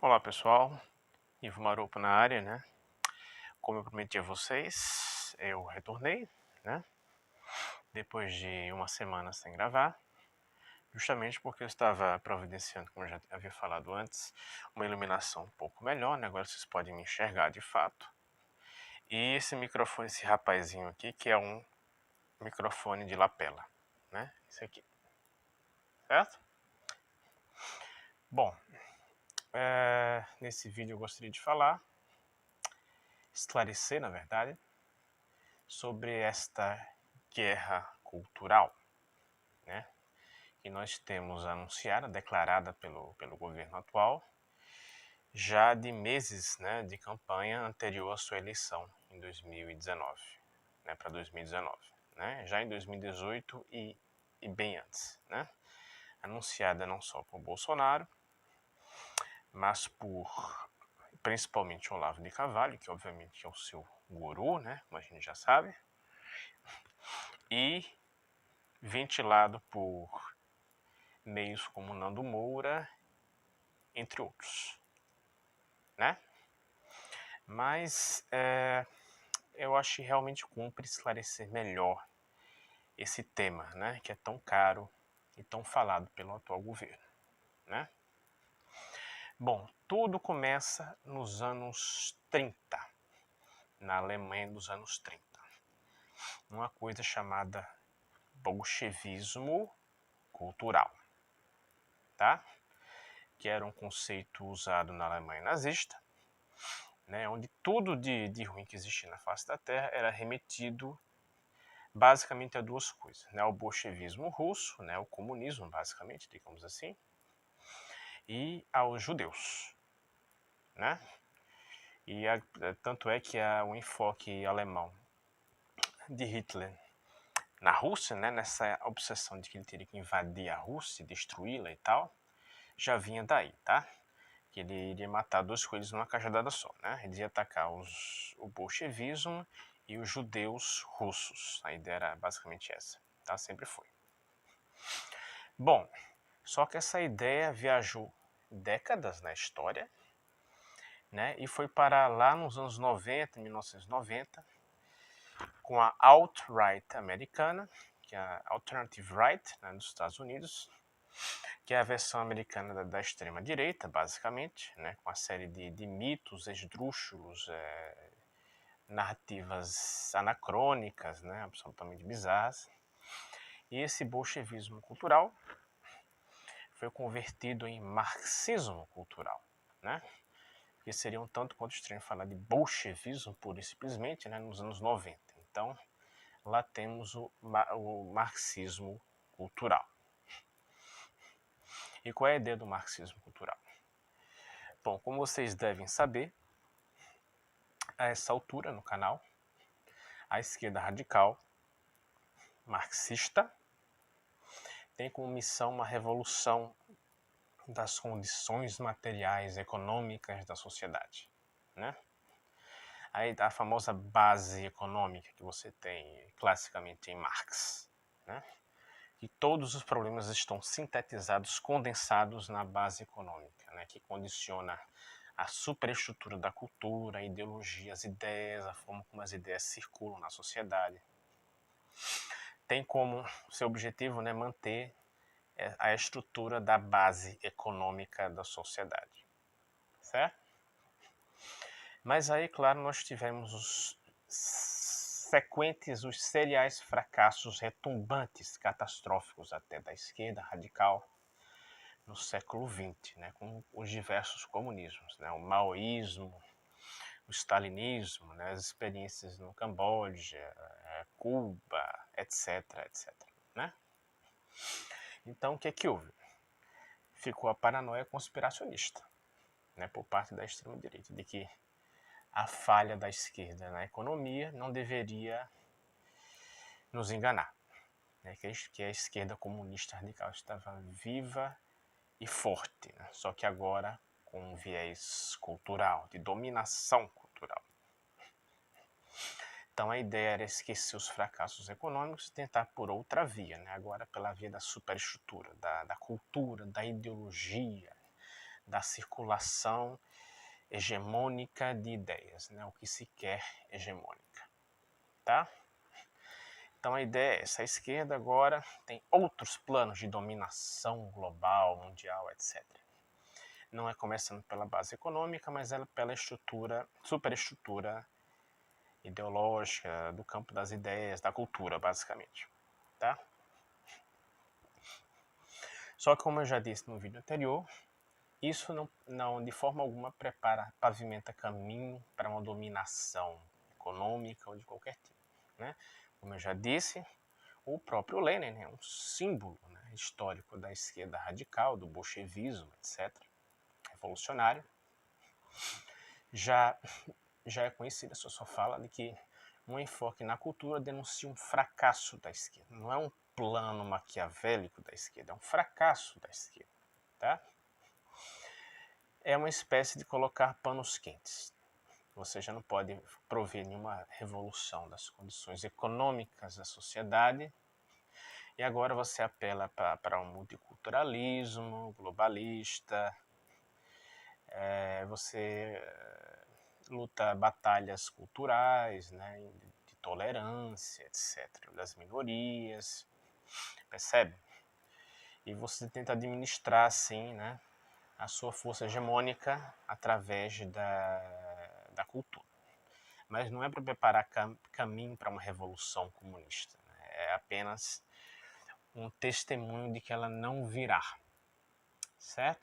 Olá pessoal, Ivo Maropo na área, né? Como eu prometi a vocês, eu retornei, né? Depois de uma semana sem gravar, justamente porque eu estava providenciando, como eu já havia falado antes, uma iluminação um pouco melhor, né? Agora vocês podem me enxergar de fato. E esse microfone, esse rapazinho aqui, que é um microfone de lapela, né? Esse aqui, certo? Bom, nesse vídeo eu gostaria de esclarecer, na verdade, sobre esta guerra cultural, né, que nós temos anunciada, declarada pelo governo atual, já de meses, né, de campanha anterior à sua eleição em 2019, né, para 2019, né, já em 2018 e bem antes, né, anunciada não só por Bolsonaro, mas por principalmente Olavo de Carvalho, que obviamente é o seu guru, né, como a gente já sabe, e ventilado por meios como Nando Moura, entre outros, né? Mas eu acho que realmente cumpre esclarecer melhor esse tema, né? Que é tão caro e tão falado pelo atual governo, né? Bom, tudo começa nos anos 30, na Alemanha dos anos 30. Uma coisa chamada bolchevismo cultural, tá? Que era um conceito usado na Alemanha nazista, né, onde tudo de ruim que existia na face da Terra era remetido basicamente a duas coisas, né, o bolchevismo russo, né, o comunismo basicamente, digamos assim, e aos judeus, né? E tanto é que o enfoque alemão de Hitler na Rússia, né, nessa obsessão de que ele teria que invadir a Rússia, destruí-la e tal, já vinha daí, tá? Que ele iria matar dois coelhos numa cajadada só, né? Ele ia atacar o bolchevismo e os judeus russos. A ideia era basicamente essa, tá? Sempre foi. Bom, só que essa ideia viajou décadas na história, né? E foi parar lá nos anos 90, 1990, com a alt-right americana, que é a Alternative Right, né, dos Estados Unidos, que é a versão americana da extrema-direita, basicamente, né, com uma série de mitos esdrúxulos, narrativas anacrônicas, né, absolutamente bizarras. E esse bolchevismo cultural foi convertido em marxismo cultural, né, que seria um tanto quanto estranho falar de bolchevismo pura e simplesmente, né, nos anos 90. Então, lá temos o marxismo cultural. E qual é a ideia do marxismo cultural? Bom, como vocês devem saber, a essa altura no canal, a esquerda radical marxista tem como missão uma revolução das condições materiais econômicas da sociedade, né? Aí a famosa base econômica que você tem classicamente em Marx, né? Que todos os problemas estão sintetizados, condensados na base econômica, né? Que condiciona a superestrutura da cultura, a ideologia, as ideias, a forma como as ideias circulam na sociedade. Tem como seu objetivo, né, manter a estrutura da base econômica da sociedade, certo? Mas aí, claro, nós tivemos os seriais fracassos retumbantes, catastróficos até da esquerda radical no século XX, né, com os diversos comunismos, né, o maoísmo, o stalinismo, né, as experiências no Camboja, Cuba, etc, etc, né? Então, o que é que houve? Ficou a paranoia conspiracionista, né, por parte da extrema-direita, de que a falha da esquerda na economia não deveria nos enganar, né, que a esquerda comunista radical estava viva e forte, né, só que agora com um viés cultural, de dominação cultural. Então a ideia era esquecer os fracassos econômicos e tentar por outra via, né, agora pela via da superestrutura, da cultura, da ideologia, da circulação hegemônica de ideias, né? O que se quer hegemônica, tá? Então a ideia é essa, a esquerda agora tem outros planos de dominação global, mundial, etc. Não é começando pela base econômica, mas ela pela estrutura, superestrutura ideológica, do campo das ideias, da cultura, basicamente, tá? Só que, como eu já disse no vídeo anterior, isso não de forma alguma pavimenta caminho para uma dominação econômica ou de qualquer tipo, né? Como eu já disse, o próprio Lenin é um símbolo, né, histórico da esquerda radical, do bolchevismo, etc., revolucionário. Já é conhecida a sua fala de que um enfoque na cultura denuncia um fracasso da esquerda. Não é um plano maquiavélico da esquerda, é um fracasso da esquerda, tá? É uma espécie de colocar panos quentes. Você já não pode prover nenhuma revolução das condições econômicas da sociedade, e agora você apela para um multiculturalismo globalista, você luta batalhas culturais, né, de tolerância, etc., das minorias, percebe? E você tenta administrar, assim, né, a sua força hegemônica através da cultura. Mas não é para preparar caminho para uma revolução comunista, né? É apenas um testemunho de que ela não virá, certo?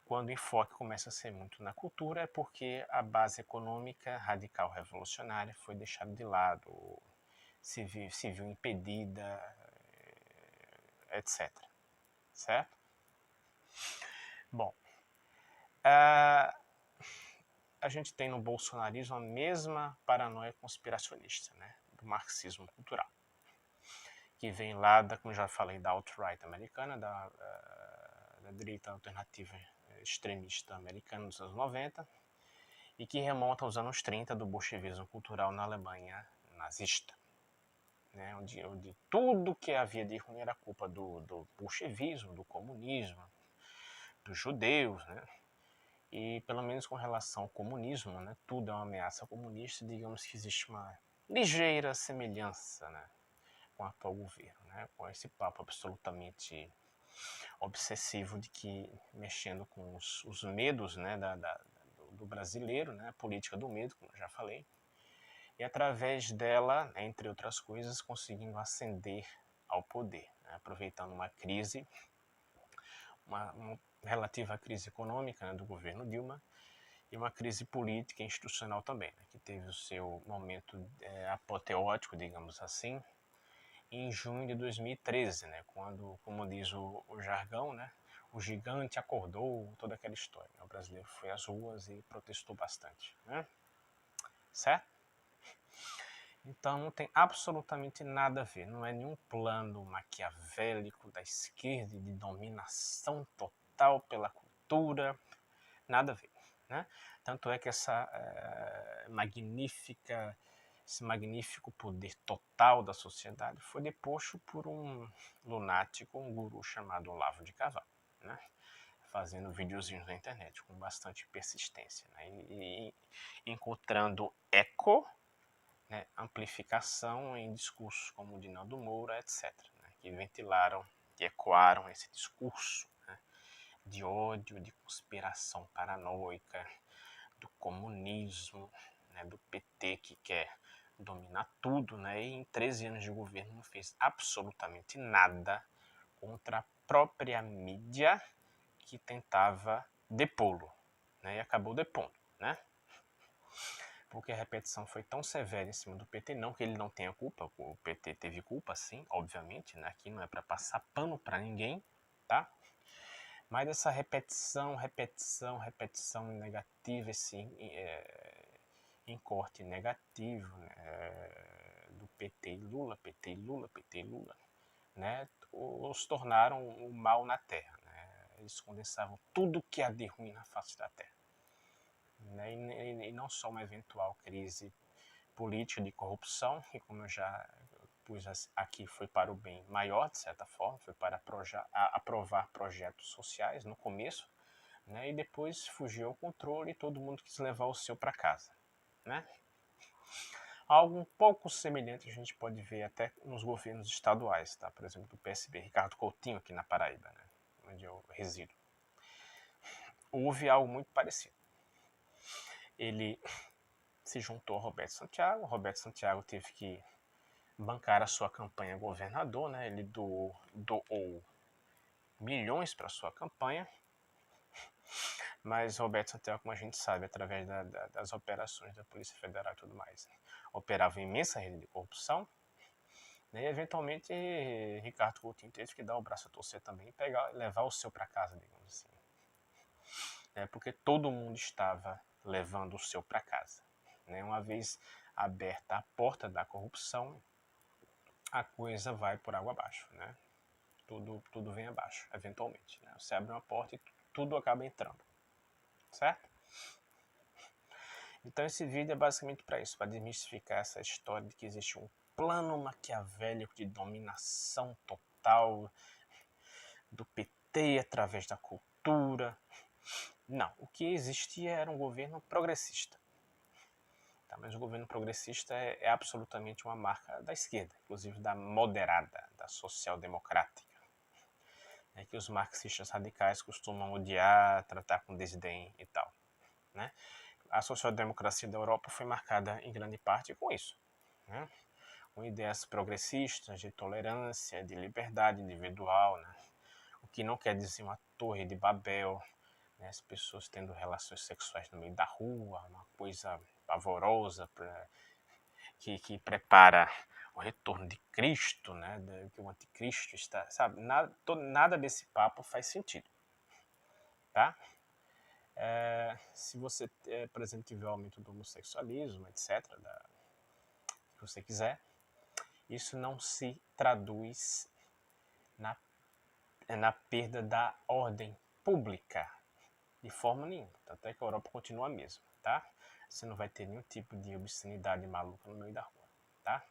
Quando o enfoque começa a ser muito na cultura, é porque a base econômica radical revolucionária foi deixada de lado, se viu impedida, etc. Certo? Bom, a gente tem no bolsonarismo a mesma paranoia conspiracionista, né, do marxismo cultural, que vem lá, como já falei, da alt-right americana, da direita alternativa extremista americana dos anos 90, e que remonta aos anos 30 do bolchevismo cultural na Alemanha nazista, né, onde tudo que havia de ruim era culpa do bolchevismo, do comunismo, dos judeus, né, e pelo menos com relação ao comunismo, né, tudo é uma ameaça comunista, digamos que existe uma ligeira semelhança, né, com o atual governo, né, com esse papo absolutamente obsessivo de que mexendo com os medos, né, do brasileiro, né, a política do medo, como eu já falei, e através dela, entre outras coisas, conseguindo ascender ao poder, né, aproveitando uma crise, uma relativa crise econômica, né, do governo Dilma, e uma crise política e institucional também, né, que teve o seu momento apoteótico, digamos assim, em junho de 2013, né, quando, como diz o jargão, né, o gigante acordou, toda aquela história. Né, o brasileiro foi às ruas e protestou bastante, né? Certo? Então não tem absolutamente nada a ver, não é nenhum plano maquiavélico da esquerda de dominação total pela cultura, nada a ver, né? Tanto é que esse magnífico poder total da sociedade foi deposto por um lunático, um guru chamado Olavo de Carvalho, né? Fazendo videozinhos na internet com bastante persistência, né? e encontrando eco, né, amplificação em discursos como o de Naldo Moura, etc., né, que ventilaram, que ecoaram esse discurso, né, de ódio, de conspiração paranoica, do comunismo, né, do PT que quer dominar tudo, né, e em 13 anos de governo não fez absolutamente nada contra a própria mídia que tentava depô-lo, né, e acabou depondo, né? Porque a repetição foi tão severa em cima do PT, não que ele não tenha culpa, o PT teve culpa sim, obviamente, né? Aqui não é para passar pano para ninguém, tá? Mas essa repetição negativa, esse encorte negativo, né, do PT e Lula, PT e Lula, PT e Lula, né, os tornaram o mal na Terra, né? Eles condensavam tudo que há de ruim na face da Terra, né? E não só uma eventual crise política de corrupção, que como eu já pus aqui foi para o bem maior, de certa forma, foi para aprovar projetos sociais no começo, né? E depois fugiu ao controle e todo mundo quis levar o seu para casa, né? Algo um pouco semelhante a gente pode ver até nos governos estaduais, tá? Por exemplo, do PSB, Ricardo Coutinho aqui na Paraíba, né? Onde eu resido. Houve algo muito parecido. Ele se juntou ao Roberto Santiago, o Roberto Santiago teve que bancar a sua campanha governador, né? Ele doou milhões para sua campanha, mas Roberto Santiago, como a gente sabe, através das operações da Polícia Federal e tudo mais, né? Operava imensa rede de corrupção, né? E eventualmente Ricardo Coutinho teve que dar o braço a torcer também e levar o seu para casa, digamos assim, né? Porque todo mundo estava levando o seu para casa, né? Uma vez aberta a porta da corrupção, a coisa vai por água abaixo, né? Tudo vem abaixo, eventualmente, né? Você abre uma porta e tudo acaba entrando, certo? Então esse vídeo é basicamente para isso, para desmistificar essa história de que existe um plano maquiavélico de dominação total do PT através da cultura. Não, o que existia era um governo progressista. Tá, mas o governo progressista é absolutamente uma marca da esquerda, inclusive da moderada, da social-democrática, né, que os marxistas radicais costumam odiar, tratar com desdém e tal, né? A social-democracia da Europa foi marcada em grande parte com isso, né? Com ideias progressistas de tolerância, de liberdade individual, né? O que não quer dizer uma torre de Babel, né? As pessoas tendo relações sexuais no meio da rua, uma coisa pavorosa que prepara o retorno de Cristo, né? Que o anticristo está, sabe? Nada desse papo faz sentido, tá? Se você, por exemplo, tiver o aumento do homossexualismo, etc., que você quiser, isso não se traduz na perda da ordem pública, de forma nenhuma. Até que a Europa continua a mesma, tá? Você não vai ter nenhum tipo de obscenidade maluca no meio da rua, tá?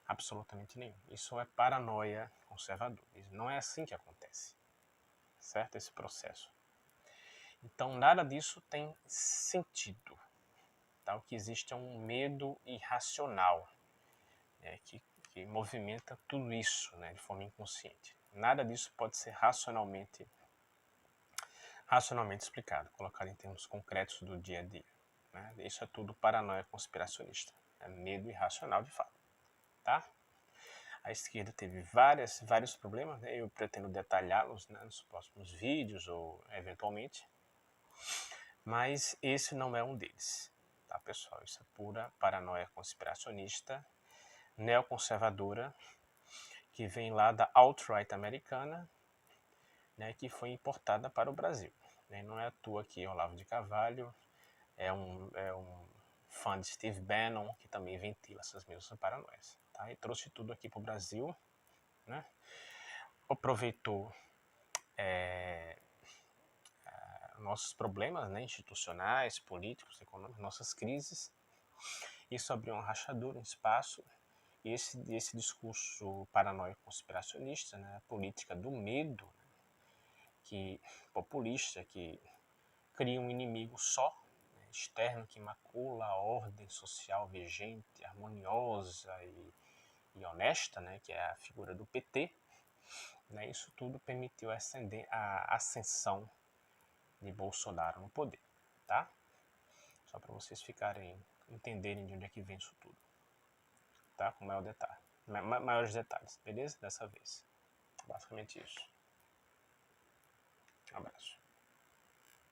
Absolutamente nenhum. Isso é paranoia conservadora. Não é assim que acontece, certo? Esse processo. Então, nada disso tem sentido. Tá? O que existe é um medo irracional, né, que movimenta tudo isso, né, de forma inconsciente. Nada disso pode ser racionalmente explicado, colocado em termos concretos do dia a dia, né? Isso é tudo paranoia conspiracionista. É medo irracional de fato. Tá? A esquerda teve vários problemas, né? Eu pretendo detalhá-los, né, nos próximos vídeos ou eventualmente, mas esse não é um deles, tá, pessoal? Isso é pura paranoia conspiracionista, neoconservadora, que vem lá da alt-right americana, né, que foi importada para o Brasil, né? Não é à toa que Olavo de Carvalho é um fã de Steve Bannon, que também ventila essas mesmas paranoias, tá? E trouxe tudo aqui para o Brasil, né? Aproveitou nossos problemas, né, institucionais, políticos, econômicos, nossas crises. Isso abriu uma rachadura, um espaço. E esse discurso paranoico conspiracionista, né, a política do medo, né, que populista, que cria um inimigo só, né, externo, que macula a ordem social vigente, harmoniosa e honesta, né, que é a figura do PT, né, isso tudo permitiu a ascensão de Bolsonaro no poder, tá? Só para vocês entenderem de onde é que vem isso tudo, tá? Com maior detalhe, maiores detalhes, beleza? Dessa vez, basicamente isso. Um abraço.